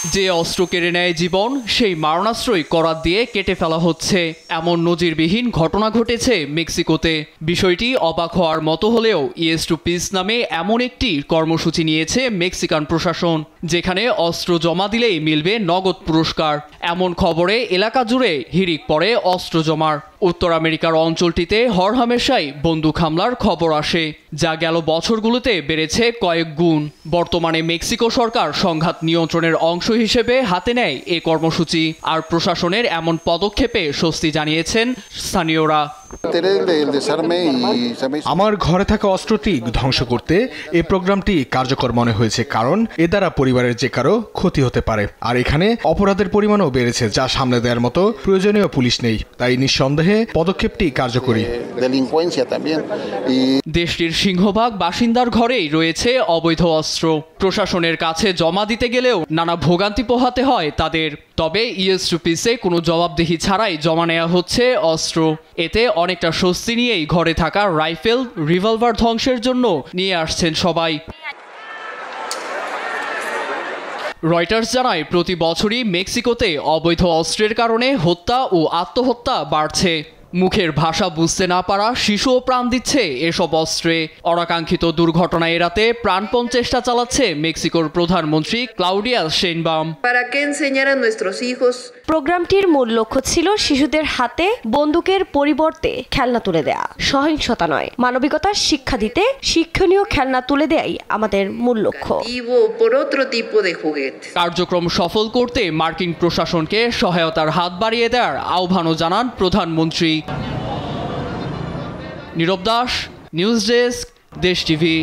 যে অস্ত্র কেড়ে নেয় জীবন সেই মারণাস্ত্রই করাত দিয়ে কেটে ফেলা হচ্ছে, এমন নজিরবিহীন ঘটনা ঘটেছে মেক্সিকোতে। বিষয়টি অবাক হওয়ার মতো হলেও ইয়েস টু পিস নামে এমন একটি কর্মসূচি নিয়েছে মেক্সিকান প্রশাসন, যেখানে অস্ত্র জমা দিলেই মিলবে নগদ পুরস্কার। এমন খবরে এলাকা জুড়ে হিড়িক পড়ে অস্ত্র জমার। উত্তর আমেরিকার অঞ্চলটিতে হরহামেশাই বন্দুক হামলার খবর আসে, যা গেল বছরগুলোতে বেড়েছে কয়েক গুণ। বর্তমানে মেক্সিকো সরকার সংঘাত নিয়ন্ত্রণের অংশ হিসেবে হাতে নেয় এ কর্মসূচি, আর প্রশাসনের এমন পদক্ষেপে স্বস্তি জানিয়েছেন স্থানীয়রা। আমার ঘরে থাকা অস্ত্রটি ধ্বংস করতে এই প্রোগ্রামটি কার্যকর মনে হয়েছে, কারণ এ দ্বারা পরিবারের যে কারো ক্ষতি হতে পারে। আর এখানে অপরাধের পরিমাণও বেড়েছে, যা সামলে দেওয়ার মতো প্রয়োজনীয় পুলিশ নেই, তাই নিঃসন্দেহে পদক্ষেপটি কার্যকরী। দেশটির সিংহভাগ বাসিন্দার ঘরেই রয়েছে অবৈধ অস্ত্র। প্রশাসনের কাছে জমা দিতে গেলেও নানা ভোগান্তি পোহাতে হয় তাদের। তবে ইয়েস টু পিসে কোনো জবাবদিহি ছাড়াই জমা নেওয়া হচ্ছে অস্ত্র। এতে অনেকটা স্বস্তি নিয়েই ঘরে থাকা রাইফেল, রিভলভার ধ্বংসের জন্য নিয়ে আসছেন সবাই। রয়টার্স জানায়, প্রতি বছরই মেক্সিকোতে অবৈধ অস্ত্রের কারণে হত্যা ও আত্মহত্যা বাড়ছে। মুখের ভাষা বুঝতে না পারা শিশুও প্রাণ দিচ্ছে এসব অস্ত্রে। অনাকাঙ্ক্ষিত দুর্ঘটনা এড়াতে প্রাণপণ চেষ্টা চালাচ্ছে মেক্সিকোর প্রধানমন্ত্রী ক্লাউডিয়া শেইনবাম। প্রোগ্রামটির মূল লক্ষ্য ছিল শিশুদের হাতে বন্দুকের পরিবর্তে খেলনা তুলে দেয়া, সহিংসতা নয়, মানবিকতার শিক্ষা দিতে শিক্ষণীয় খেলনা তুলে দেয়াই আমাদের মূল লক্ষ্য। কার্যক্রম সফল করতে মার্কিন প্রশাসনকে সহায়তার হাত বাড়িয়ে দেওয়ার আহ্বানও জানান প্রধানমন্ত্রী। নীরব দাস, নিউজ ডেস্ক, দেশ টিভি।